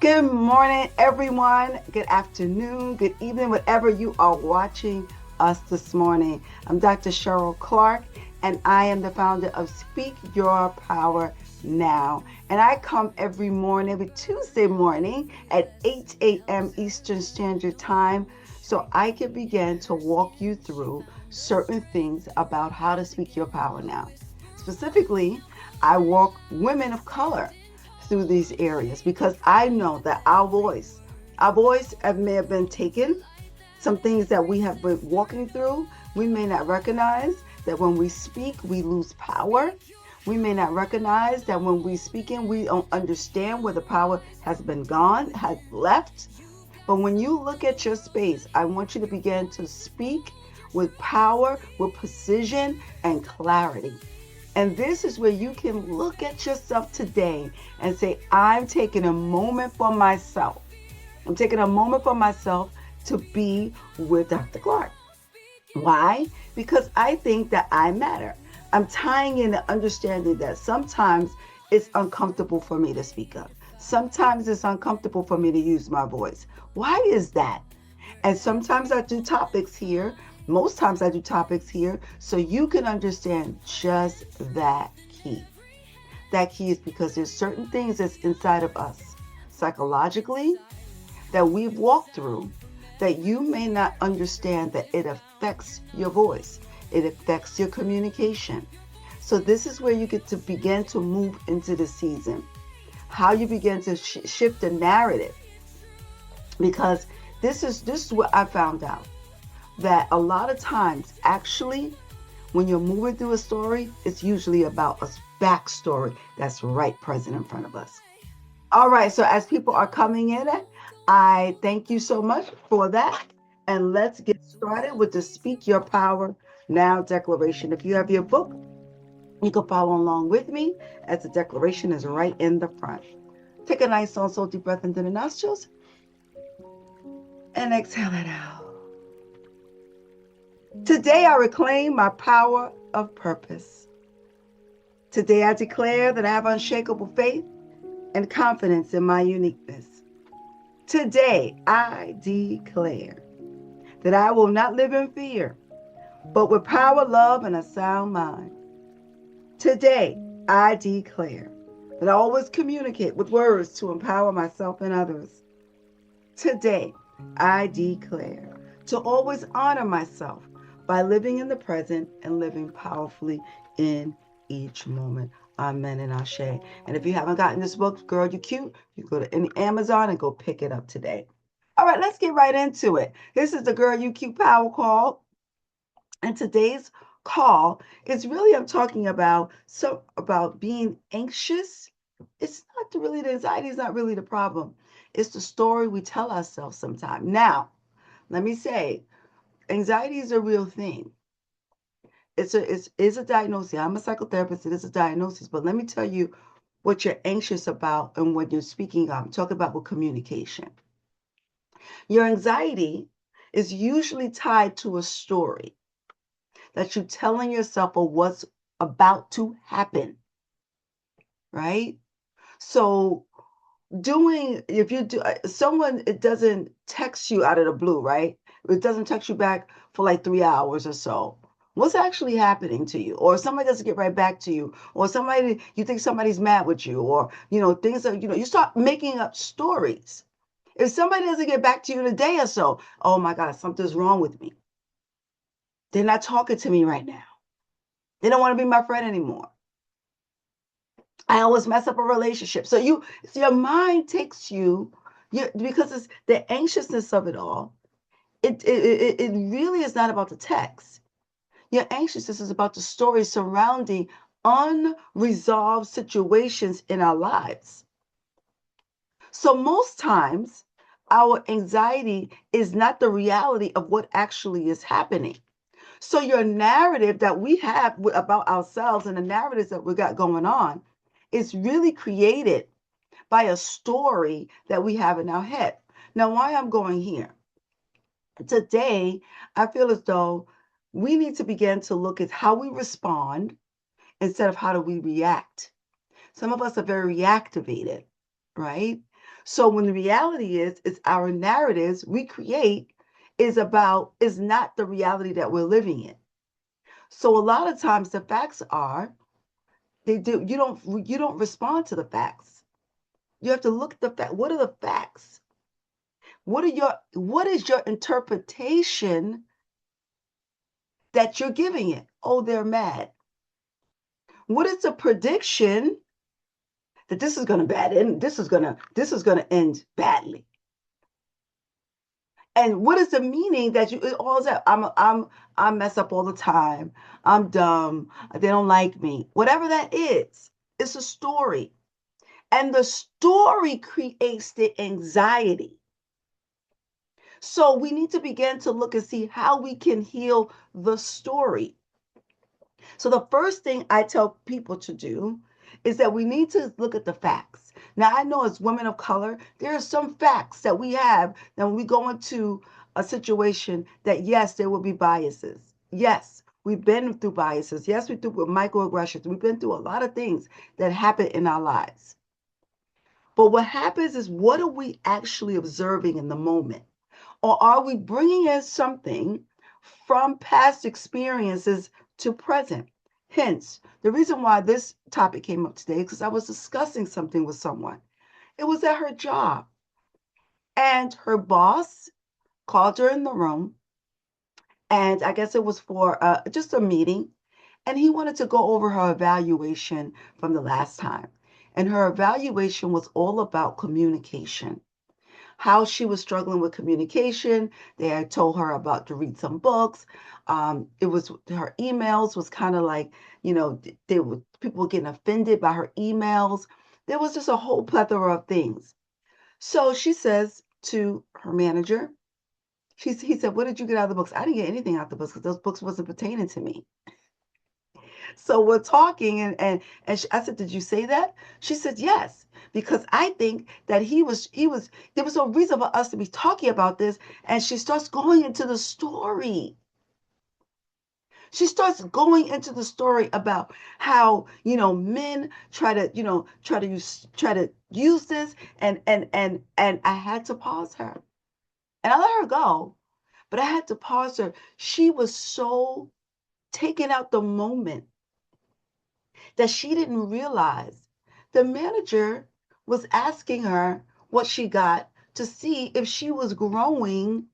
Good morning, everyone. Good afternoon, good evening, whatever you are watching us this morning. I'm Dr. Cheryl Clarke, and I am the founder of Speak Your Power Now. And I come every morning, every Tuesday morning at 8 a.m. Eastern Standard Time, so I can begin to walk you through certain things about how to speak your power now. Specifically, I walk women of color through these areas because I know that our voice may have been taken. Some things that we have been walking through, we may not recognize that when we speak, we lose power. We may not recognize that when we speaking, we don't understand where the power has been gone, has left. But when you look at your space, I want you to begin to speak with power, with precision and clarity. And this is where you can look at yourself today and say, I'm taking a moment for myself. I'm taking a moment for myself to be with Dr. Clarke. Why? Because I think that I matter. I'm tying in the understanding that sometimes it's uncomfortable for me to speak up. Sometimes it's uncomfortable for me to use my voice. Why is that? And sometimes I do topics here. Most times I do topics here so you can understand just that key. That key is because there's certain things that's inside of us psychologically that we've walked through that you may not understand that it affects your voice. It affects your communication. So this is where you get to begin to move into the season. How you begin to shift the narrative. Because this is what I found out. That a lot of times, actually, when you're moving through a story, it's usually about a backstory that's right present in front of us. All right, so as people are coming in, I thank you so much for that. And let's get started with the Speak Your Power Now declaration. If you have your book, you can follow along with me as the declaration is right in the front. Take a nice, slow, deep breath into the nostrils and exhale it out. Today I reclaim my power of purpose. Today I declare that I have unshakable faith and confidence in my uniqueness. Today I declare that I will not live in fear, but with power, love, and a sound mind. Today I declare that I always communicate with words to empower myself and others. Today I declare to always honor myself by living in the present and living powerfully in each moment. Amen and Ashe. And if you haven't gotten this book, Girl, You Cute, you go to any Amazon and go pick it up today. All right, let's get right into it. This is the Girl, You Cute Power Call. And today's call is really I'm talking about being anxious. It's not really the anxiety is not really the problem. It's the story we tell ourselves sometimes. Now, let me say, anxiety is a real thing. It's a diagnosis. I'm a psychotherapist. It is a diagnosis. But let me tell you what you're anxious about and what you're speaking of. I'm talking about with communication. Your anxiety is usually tied to a story that you're telling yourself of what's about to happen, right? So if you do someone it doesn't text you out of the blue, right? It doesn't text you back for like 3 hours or so. What's actually happening to you? Or somebody doesn't get right back to you, or somebody you think somebody's mad with you, or things that you start making up stories. If somebody doesn't get back to you in a day or so, oh my God, something's wrong with me. They're not talking to me right now. They don't want to be my friend anymore. I always mess up a relationship. So your mind takes because it's the anxiousness of it all. It really is not about the text. Your anxiousness is about the story surrounding unresolved situations in our lives. So most times, our anxiety is not the reality of what actually is happening. So your narrative that we have about ourselves and the narratives that we got going on is really created by a story that we have in our head. Now, why I'm going here? Today, I feel as though we need to begin to look at how we respond instead of how do we react. Some of us are very reactivated, right? So when the reality is our narratives we create is not the reality that we're living in. So a lot of times the facts are you don't respond to the facts. You have to look at the fact. What are the facts? What is your interpretation that you're giving it? Oh, they're mad. What is the prediction that this is going to bad end? This is going to end badly. And what is the meaning that you all that I mess up all the time. I'm dumb. They don't like me. Whatever that is, it's a story. And the story creates the anxiety. So we need to begin to look and see how we can heal the story. So the first thing I tell people to do is that we need to look at the facts. Now I know as women of color, there are some facts that we have that when we go into a situation that yes, there will be biases. Yes, we've been through biases. Yes, we've been through microaggressions. We've been through a lot of things that happen in our lives. But what happens is what are we actually observing in the moment? Or are we bringing in something from past experiences to present? Hence, the reason why this topic came up today is because I was discussing something with someone. It was at her job, and her boss called her in the room, and I guess it was for just a meeting, and he wanted to go over her evaluation from the last time. And her evaluation was all about communication, how she was struggling with communication. They had told her about to read some books. It was her emails was kind of like, people were getting offended by her emails. There was just a whole plethora of things. So she says to her manager, he said, "What did you get out of the books?" I didn't get anything out of the books because those books wasn't pertaining to me. So we're talking, I said, "Did you say that?" She said, "Yes, because I think that there was no reason for us to be talking about this." And she starts going into the story. She starts going into the story about how men try to use this, and I had to pause her, and I let her go, but I had to pause her. She was so taken out the moment that she didn't realize the manager was asking her what she got to see if she was growing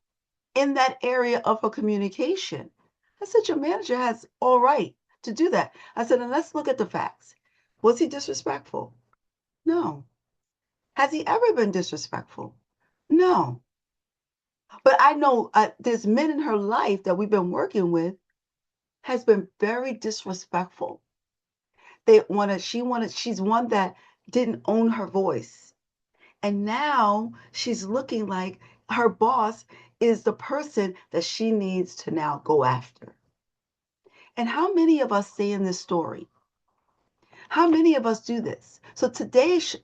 in that area of her communication. I said, your manager has all right to do that. I said, and let's look at the facts. Was he disrespectful? No. Has he ever been disrespectful? No. But I know there's men in her life that we've been working with has been very disrespectful. She's one that didn't own her voice. And now she's looking like her boss is the person that she needs to now go after. And how many of us stay in this story? How many of us do this? So today's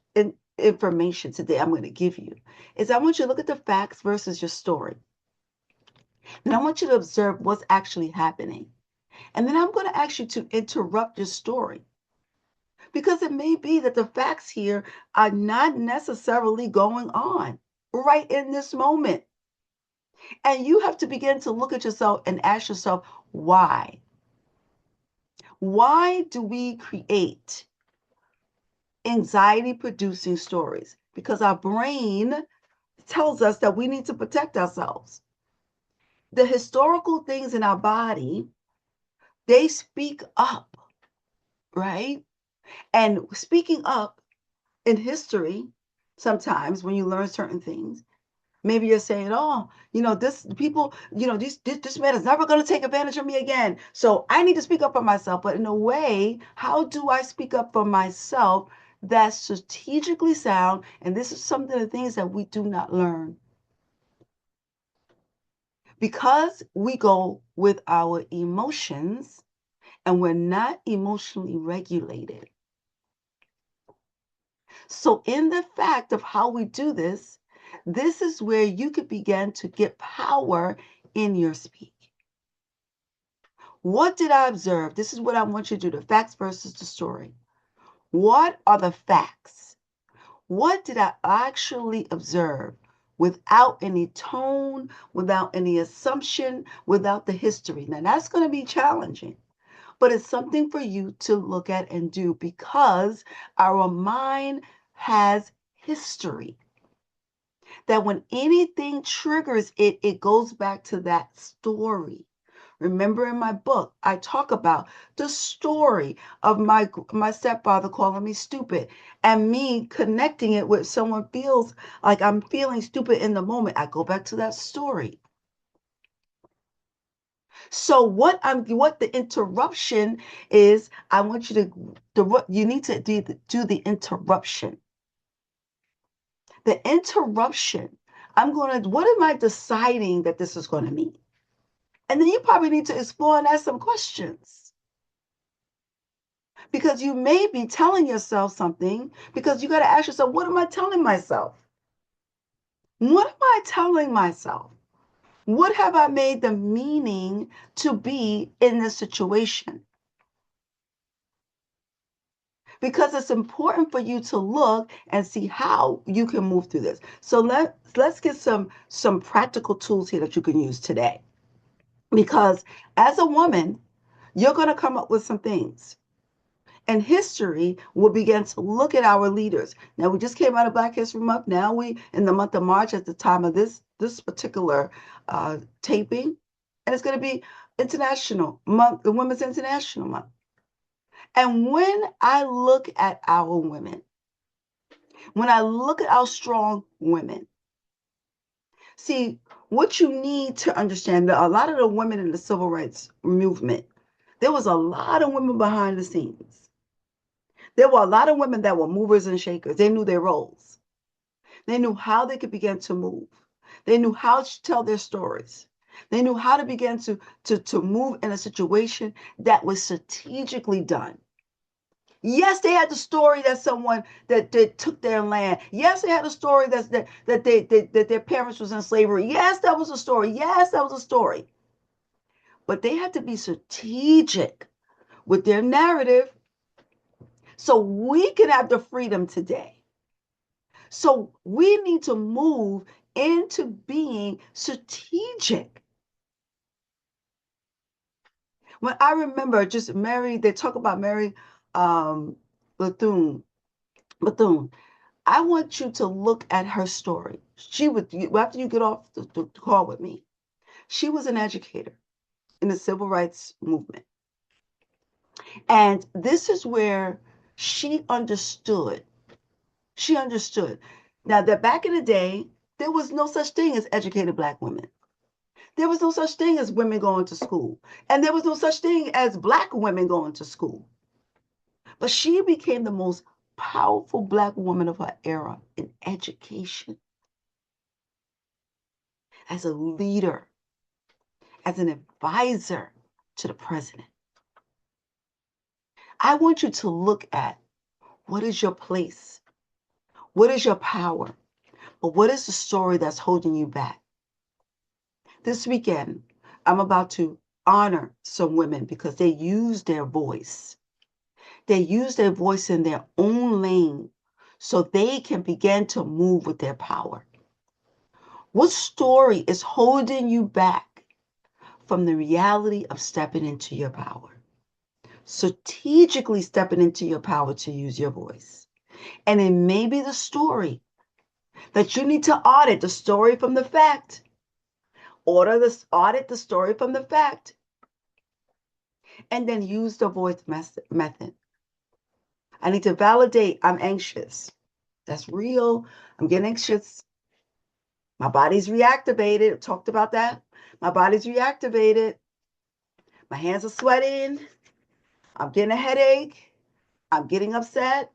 information today I'm going to give you is I want you to look at the facts versus your story. And I want you to observe what's actually happening. And then I'm going to ask you to interrupt your story. Because it may be that the facts here are not necessarily going on right in this moment. And you have to begin to look at yourself and ask yourself, why? Why do we create anxiety producing stories? Because our brain tells us that we need to protect ourselves. The historical things in our body, they speak up, right? And speaking up in history, sometimes when you learn certain things, maybe you're saying, oh, this people, this man is never going to take advantage of me again. So I need to speak up for myself. But in a way, how do I speak up for myself that's strategically sound? And this is some of the things that we do not learn. Because we go with our emotions and we're not emotionally regulated. So in the fact of how we do this, this is where you could begin to get power in your speak. What did I observe? This is what I want you to do, the facts versus the story. What are the facts? What did I actually observe without any tone, without any assumption, without the history? Now, that's going to be challenging, but it's something for you to look at and do because our mind has history. That when anything triggers it, it goes back to that story. Remember in my book, I talk about the story of my stepfather calling me stupid and me connecting it with someone feels like I'm feeling stupid in the moment. I go back to that story. So what the interruption is, I want you you need to do the interruption. The interruption. What am I deciding that this is going to mean? And then you probably need to explore and ask some questions. Because you may be telling yourself something because you got to ask yourself, what am I telling myself? What am I telling myself? What have I made the meaning to be in this situation? Because it's important for you to look and see how you can move through this. So let's get some practical tools here that you can use today. Because as a woman, you're going to come up with some things. And history will begin to look at our leaders. Now, we just came out of Black History Month. Now in the month of March, at the time of this particular taping, and it's going to be International Month, the Women's International Month. And when I look at our women, when I look at our strong women, see, what you need to understand that a lot of the women in the civil rights movement, there was a lot of women behind the scenes. There were a lot of women that were movers and shakers. They knew their roles. They knew how they could begin to move. They knew how to tell their stories. They knew how to begin to move in a situation that was strategically done. Yes, they had the story that someone that took their land. Yes, they had a story that their parents was in slavery. Yes, that was a story. Yes, that was a story. But they had to be strategic with their narrative so we can have the freedom today. So we need to move into being strategic. When I remember just Mary, they talk about Mary Bethune. Bethune. I want you to look at her story. She would, after you get off the call with me, she was an educator in the civil rights movement. And this is where she understood. She understood. Now, that back in the day, there was no such thing as educated Black women. There was no such thing as women going to school. And there was no such thing as Black women going to school. But she became the most powerful Black woman of her era in education, as a leader, as an advisor to the president. I want you to look at what is your place? What is your power? But what is the story that's holding you back? This weekend, I'm about to honor some women because they use their voice. They use their voice in their own lane so they can begin to move with their power. What story is holding you back from the reality of stepping into your power? Strategically stepping into your power to use your voice. And it may be the story that you need to audit the story from the fact. Audit the story from the fact. And then use the voice method. I need to validate I'm anxious. That's real. I'm getting anxious. My body's reactivated. Talked about that. My body's reactivated. My hands are sweating. I'm getting a headache. I'm getting upset.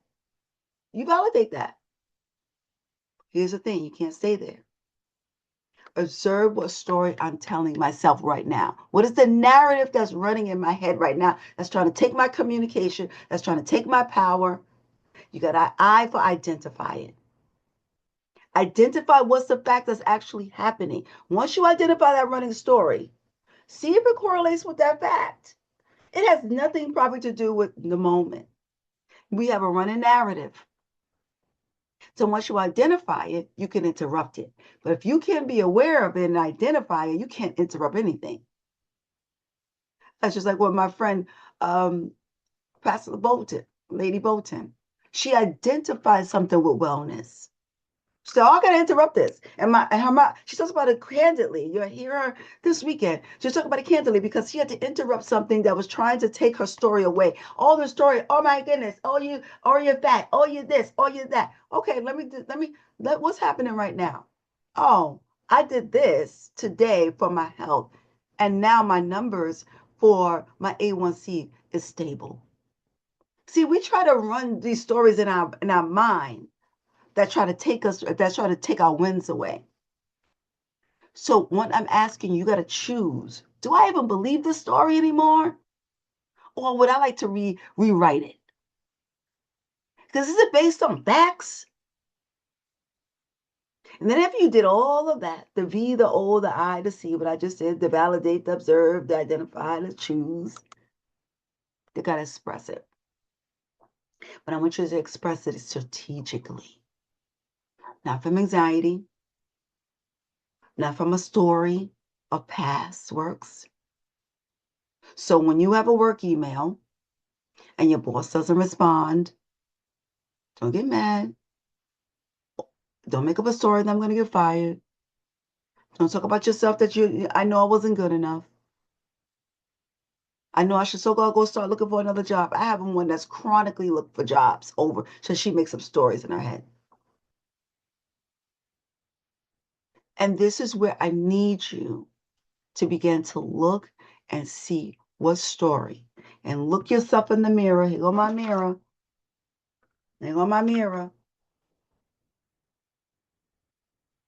You validate that. Here's the thing, you can't stay there. Observe what story I'm telling myself right now. What is the narrative that's running in my head right now that's trying to take my communication, that's trying to take my power? You got an eye for identifying. Identify what's the fact that's actually happening. Once you identify that running story, see if it correlates with that fact. It has nothing probably to do with the moment. We have a running narrative. So once you identify it, you can interrupt it. But if you can't be aware of it and identify it, you can't interrupt anything. That's just like what my friend, Pastor Bolton, Lady Bolton, she identified something with wellness. So I gotta interrupt this. She talks about it candidly. You'll hear her this weekend. She's talking about it candidly because she had to interrupt something that was trying to take her story away. All the story, oh my goodness, you're fat, oh you're this, oh you're that. Okay, what's happening right now? Oh, I did this today for my health, and now my numbers for my A1C is stable. See, we try to run these stories in our mind that try to take our wins away. So what I'm asking you, got to choose. Do I even believe this story anymore? Or would I like to rewrite it? Because is it based on facts? And then after you did all of that, the V, the O, the I, the C, what I just said, the validate, the observe, the identify, the choose, you got to express it. But I want you to express it strategically. Not from anxiety, not from a story of past works. So when you have a work email and your boss doesn't respond, don't get mad. Don't make up a story that I'm going to get fired. Don't talk about yourself I know I wasn't good enough. I know I should go start looking for another job. I have one that's chronically looking for jobs over, so she makes up stories in her head. And this is where I need you to begin to look and see what story. And look yourself in the mirror. Here go my mirror. Here go my mirror.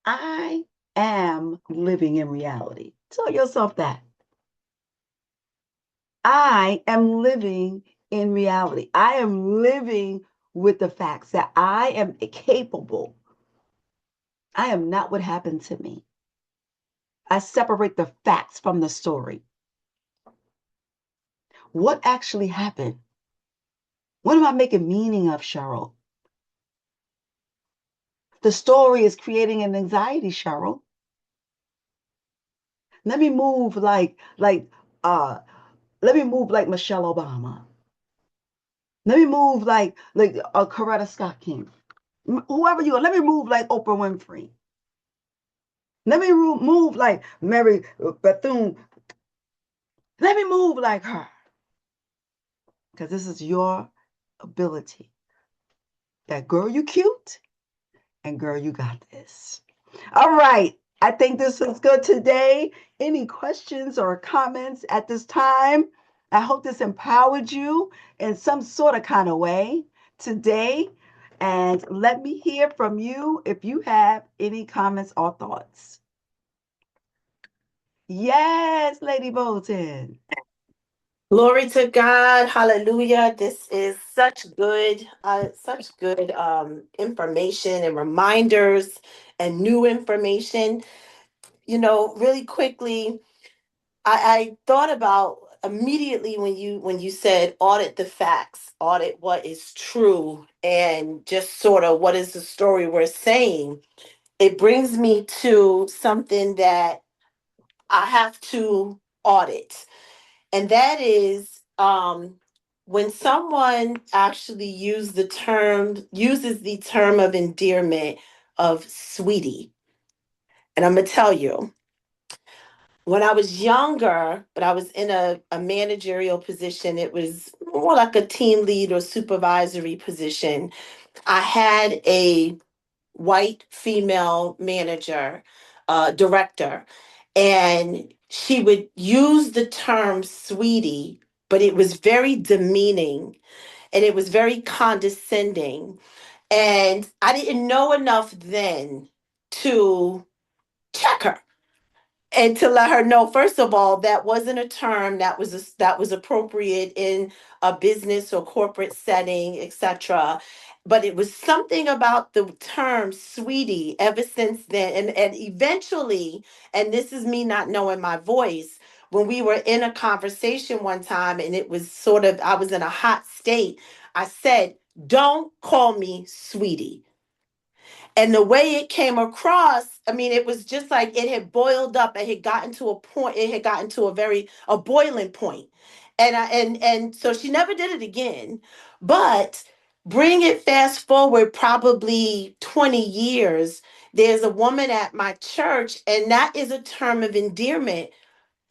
I am living in reality. Tell yourself that. I am living in reality. I am living with the facts that I am capable. I am not what happened to me. I separate the facts from the story. What actually happened? What am I making meaning of, Cheryl? The story is creating an anxiety, Cheryl. Let me move uh let me move like Michelle Obama. Let me move like Coretta Scott King. Whoever you are, let me move like Oprah Winfrey. Let me move like Mary Bethune. Let me move like her. Because this is your ability. That girl, you cute. And girl, you got this. All right. I think this was good today. Any questions or comments at this time? I hope this empowered you in some sort of kind of way today. And let me hear from you if you have any comments or thoughts. Yes, Lady Bolton. Glory to God. Hallelujah. This is such good information and reminders and new information. Really quickly, I thought about immediately when you said audit the facts, audit what is true, and just sort of what is the story we're saying. It brings me to something that I have to audit, and that is when someone actually uses the term of endearment of sweetie. And I'm gonna tell you, when I was younger, but I was in a managerial position, it was more like a team lead or supervisory position. I had a white female manager, director, and she would use the term sweetie, but it was very demeaning and it was very condescending. And I didn't know enough then to check her and to let her know, first of all, that wasn't a term that was appropriate in a business or corporate setting, etc. But it was something about the term sweetie ever since then, and eventually, and this is me not knowing my voice, when we were in a conversation one time and it was sort of, I was in a hot state, I said, don't call me sweetie. And the way it came across, I mean, it was just like it had boiled up. It had gotten to a point. It had gotten to a boiling point. And so she never did it again. But bring it fast forward probably 20 years. There's a woman at my church, and that is a term of endearment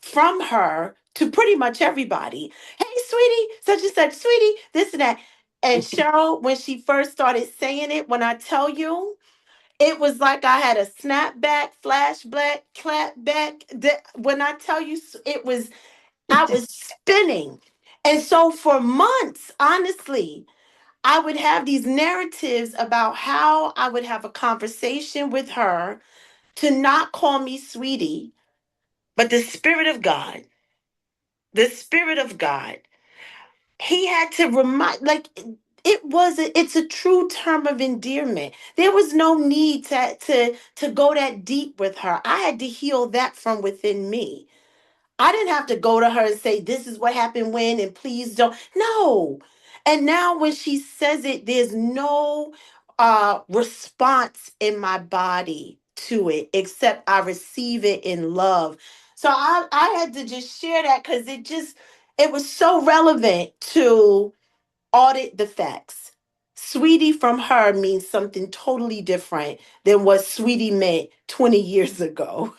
from her to pretty much everybody. Hey, sweetie, such and such, sweetie, this and that. And Cheryl, when she first started saying it, when I tell you, it was like I had a snapback, flashback, clapback. When I tell you, I was spinning. And so for months, honestly, I would have these narratives about how I would have a conversation with her to not call me sweetie, but the Spirit of God, He had to remind, like, it's a true term of endearment. There was no need to go that deep with her. I had to heal that from within me. I didn't have to go to her and say, this is what happened when, and please don't. No. And now when she says it, there's no response in my body to it, except I receive it in love. So I had to just share that because it was so relevant to audit the facts. Sweetie from her means something totally different than what sweetie meant 20 years ago.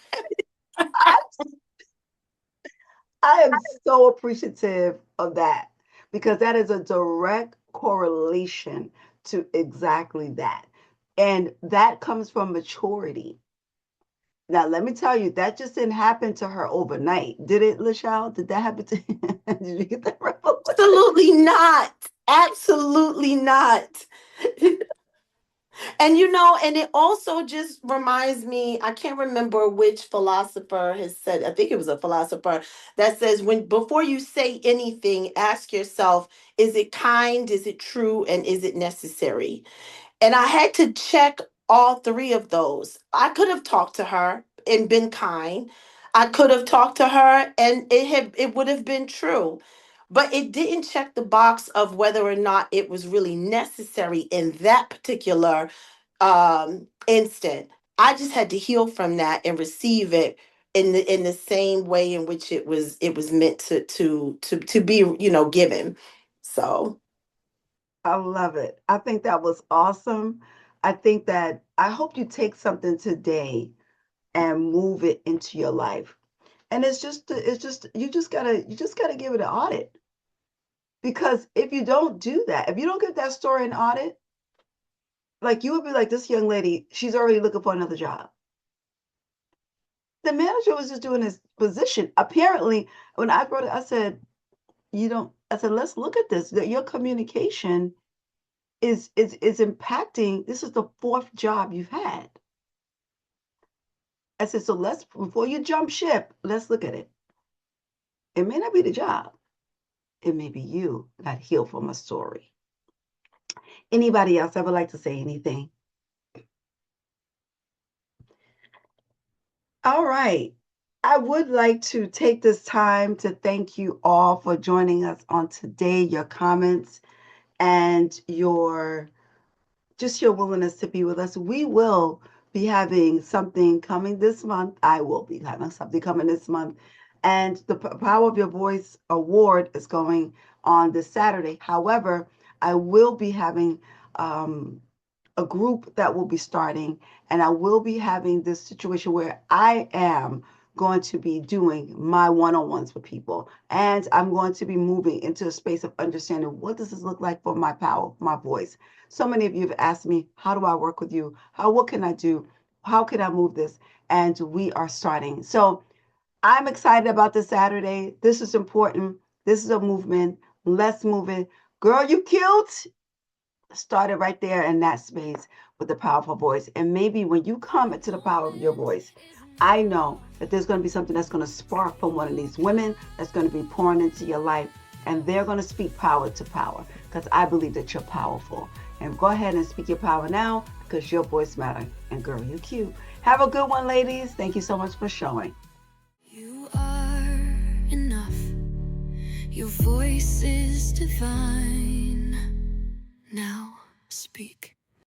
I am so appreciative of that because that is a direct correlation to exactly that. And that comes from maturity. Now, let me tell you, that just didn't happen to her overnight. Did it, Lachelle? Did that happen to you? Did you get that revelation? Absolutely not. Absolutely not. And and it also just reminds me, I can't remember which philosopher has said, I think it was a philosopher that says, when before you say anything, ask yourself, is it kind, is it true, and is it necessary? And I had to check all three of those. I could have talked to her and been kind. I could have talked to her and it would have been true. But it didn't check the box of whether or not it was really necessary in that particular instant. I just had to heal from that and receive it in the same way in which it was meant to be, given. So I love it. I think that was awesome. I hope you take something today and move it into your life. And you just gotta give it an audit. Because if you don't do that, if you don't give that story an audit, like you would be like this young lady, she's already looking for another job. The manager was just doing his position. Apparently, when I brought it, I said, I said, let's look at this. That your communication is impacting. This is the fourth job you've had. I said, so let's before you jump ship, let's look at it. It may not be the job. It may be you that healed from a story. Anybody else ever like to say anything? All right. I would like to take this time to thank you all for joining us on today, your comments and your willingness to be with us. We will be having something coming this month. I will be having something coming this month. And the Power of Your Voice Award is going on this Saturday. However, I will be having a group that will be starting, and I will be having this situation where I am going to be doing my one-on-ones with people, and I'm going to be moving into a space of understanding what does this look like for my power, my voice. So many of you have asked me, how do I work with you? What can I do? How can I move this? And we are starting. So I'm excited about this Saturday. This is important. This is a movement. Let's move it. Girl, you cute. Started right there in that space with the powerful voice. And maybe when you come into the power of your voice, I know that there's going to be something that's going to spark from one of these women that's going to be pouring into your life. And they're going to speak power to power because I believe that you're powerful. And go ahead and speak your power now because your voice matters. And girl, you cute. Have a good one, ladies. Thank you so much for showing. You are enough. Your voice is divine. Now speak.